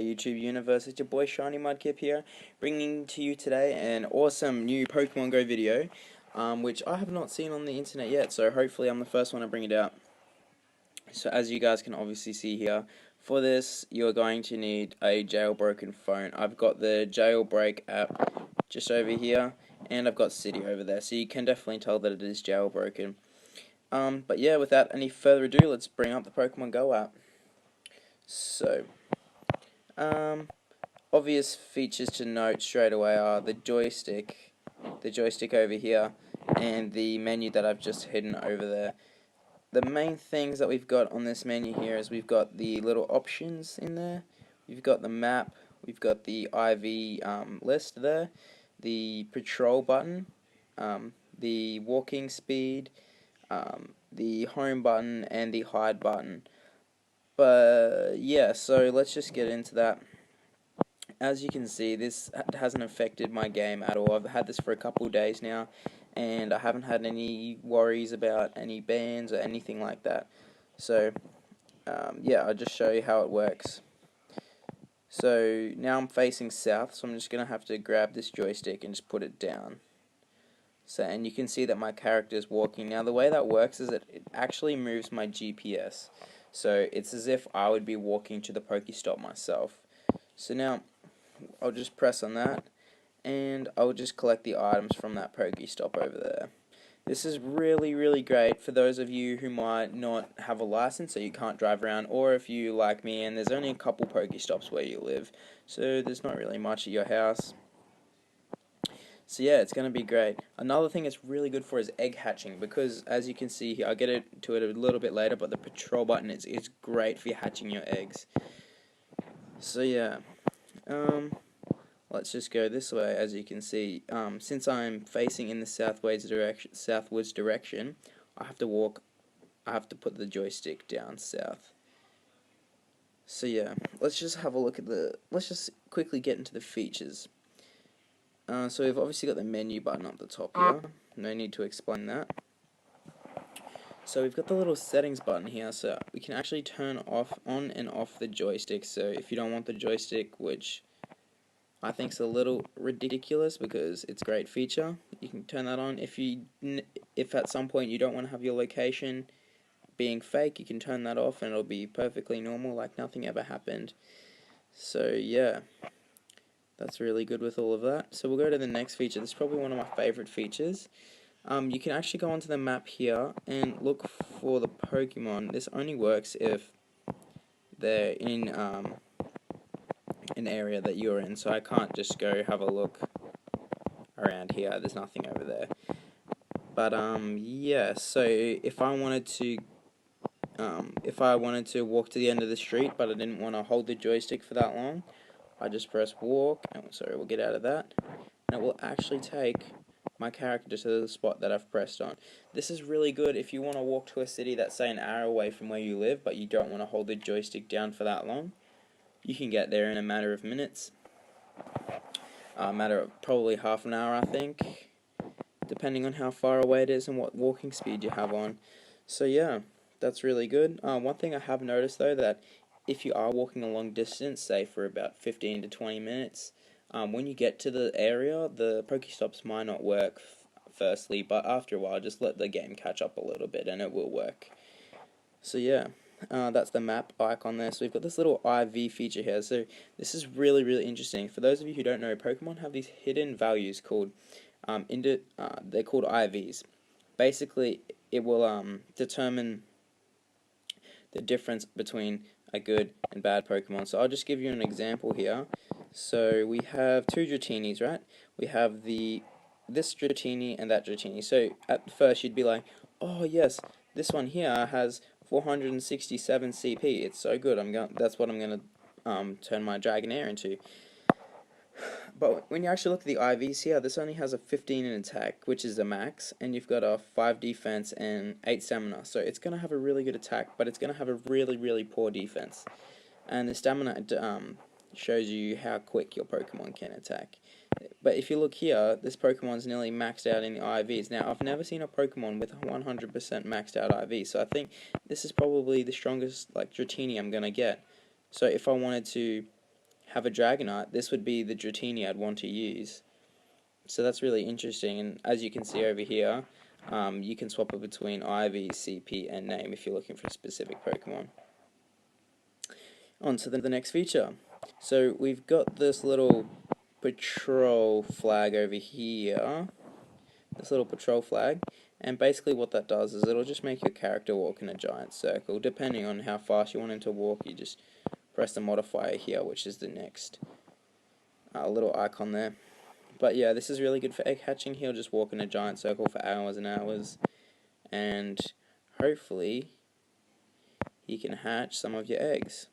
YouTube universe, it's your boy Shiny Mudkip here, bringing to you today an awesome new Pokemon Go video, which I have not seen on the internet yet, so hopefully I'm the first one to bring it out. So as you guys can obviously see here, for this you're going to need a jailbroken phone. I've got the Jailbreak app just over here, and I've got City over there, so you can definitely tell that it is jailbroken. But yeah, without any further ado, let's bring up the Pokemon Go app. So, obvious features to note straight away are the joystick over here, and the menu that I've just hidden over there. The main things that we've got on this menu here is we've got the little options in there, we've got the map, we've got the IV list there, the patrol button, the walking speed, the home button, and the hide button. But yeah, so let's just get into that. As you can see, this hasn't affected my game at all. I've had this for a couple of days now, and I haven't had any worries about any bans or anything like that. So yeah, I'll just show you how it works. So now I'm facing south, so I'm just going to have to grab this joystick and just put it down. So, and you can see that my character is walking. Now the way that works is that it actually moves my GPS. So it's as if I would be walking to the Pokestop myself. So now I'll just press on that, and I'll just collect the items from that Pokestop over there. This is really great for those of you who might not have a license, so you can't drive around, or if you like me and there's only a couple Pokestops where you live, so there's not really much at your house. So yeah, it's going to be great. Another thing it's really good for is egg hatching, because as you can see here, I'll get to it a little bit later, but the patrol button is great for hatching your eggs. So yeah, let's just go this way. As you can see, since I'm facing in the southwards direction, I have to put the joystick down south. So yeah, let's just have a look at let's just quickly get into the features. So we've obviously got the menu button up the top here, no need to explain that. So we've got the little settings button here, so we can actually turn on and off the joystick. So if you don't want the joystick, which I think is a little ridiculous because it's a great feature, you can turn that on. If at some point you don't want to have your location being fake, you can turn that off and it'll be perfectly normal, like nothing ever happened. So yeah, that's really good with all of that. So we'll go to the next feature. This is probably one of my favorite features. You can actually go onto the map here and look for the Pokemon. This only works if they're in an area that you're in, so I can't just go have a look around here. There's nothing over there. But yeah, so if I wanted to walk to the end of the street, but I didn't want to hold the joystick for that long, I just press walk, and sorry, we'll get out of that, and it will actually take my character to the spot that I've pressed on. This is really good if you want to walk to a city that's, say, an hour away from where you live, but you don't want to hold the joystick down for that long. You can get there in a matter of minutes, a matter of probably half an hour, I think, depending on how far away it is and what walking speed you have on. So yeah, that's really good. One thing I have noticed though, that if you are walking a long distance, say for about 15 to 20 minutes, when you get to the area, the Pokestops might not work firstly, but after a while, just let the game catch up a little bit and it will work. So yeah, that's the map icon there. So we've got this little IV feature here. So this is really interesting. For those of you who don't know, Pokemon have these hidden values called, they're called IVs. Basically, it will determine the difference between a good and bad Pokemon. So I'll just give you an example here. So we have two Dratinis, right? We have this Dratini and that Dratini. So at first you'd be like, oh yes, this one here has 467 CP. It's so good. That's what I'm gonna turn my Dragonair into. But when you actually look at the IVs here, this only has a 15 in attack, which is the max, and you've got a 5 defense and 8 stamina. So it's going to have a really good attack, but it's going to have a really poor defense. And the stamina shows you how quick your Pokemon can attack. But if you look here, this Pokemon's nearly maxed out in the IVs. Now, I've never seen a Pokemon with 100% maxed out IV, so I think this is probably the strongest Dratini I'm going to get. So if I wanted to have a Dragonite, this would be the Dratini I'd want to use. So that's really interesting, and as you can see over here, you can swap it between Ivy, CP, and Name if you're looking for a specific Pokemon. On to the next feature. So we've got this little patrol flag over here, this little patrol flag, and basically what that does is it'll just make your character walk in a giant circle. Depending on how fast you want him to walk, you just press the modifier here, which is the next little icon there. But yeah, this is really good for egg hatching. He'll just walk in a giant circle for hours and hours, and hopefully he can hatch some of your eggs.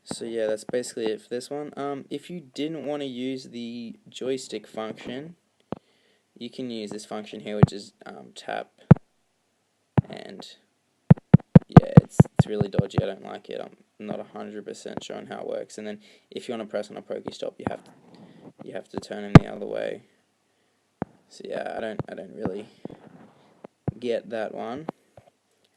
So yeah, that's basically it for this one. If you didn't want to use the joystick function, you can use this function here, which is tap, and yeah, it's really dodgy. I don't like it. I'm not 100% sure on how it works. And then if you want to press on a Pokestop, you have to turn him the other way. So yeah, I don't really get that one.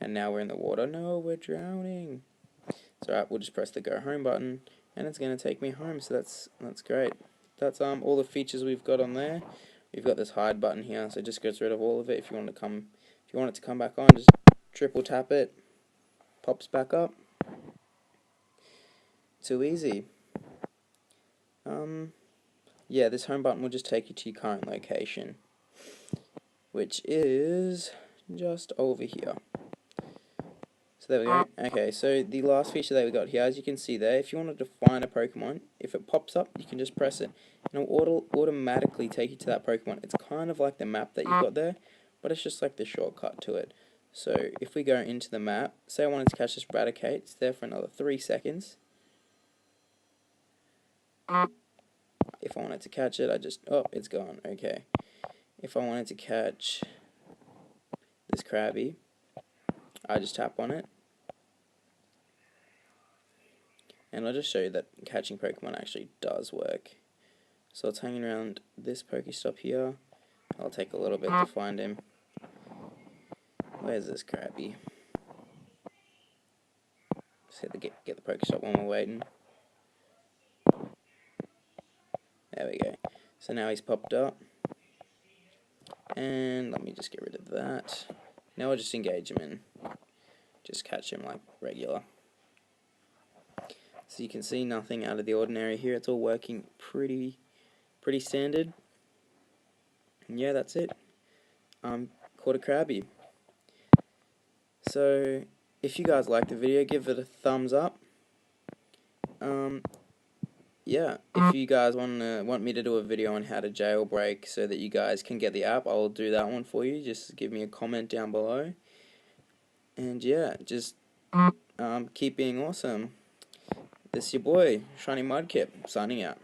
And now we're in the water. No, we're drowning. It's alright, we'll just press the go home button and it's gonna take me home, so that's great. That's all the features we've got on there. We've got this hide button here, so it just gets rid of all of it. If you want it to come back on, just triple tap it, pops back up. Too easy. Yeah, this home button will just take you to your current location, which is just over here. So there we go. Okay, so the last feature that we got here, as you can see there, if you wanted to find a Pokemon, if it pops up, you can just press it, and it will automatically take you to that Pokemon. It's kind of like the map that you've got there, but it's just like the shortcut to it. So if we go into the map, say I wanted to catch this Raticate, it's there for another 3 seconds. If I wanted to catch it, oh, it's gone. Okay. If I wanted to catch this Krabby, I just tap on it, and I'll just show you that catching Pokemon actually does work. So it's hanging around this Pokestop here. I'll take a little bit to find him. Where's this Krabby? Just hit get the Pokestop while we're waiting. There we go. So now he's popped up. And let me just get rid of that. Now I'll just engage him and just catch him like regular. So you can see nothing out of the ordinary here. It's all working pretty standard. And yeah, that's it. Caught a Krabby. So if you guys like the video, give it a thumbs up. Yeah, if you guys want me to do a video on how to jailbreak so that you guys can get the app, I'll do that one for you. Just give me a comment down below. And yeah, just keep being awesome. This is your boy, Shiny Mudkip, signing out.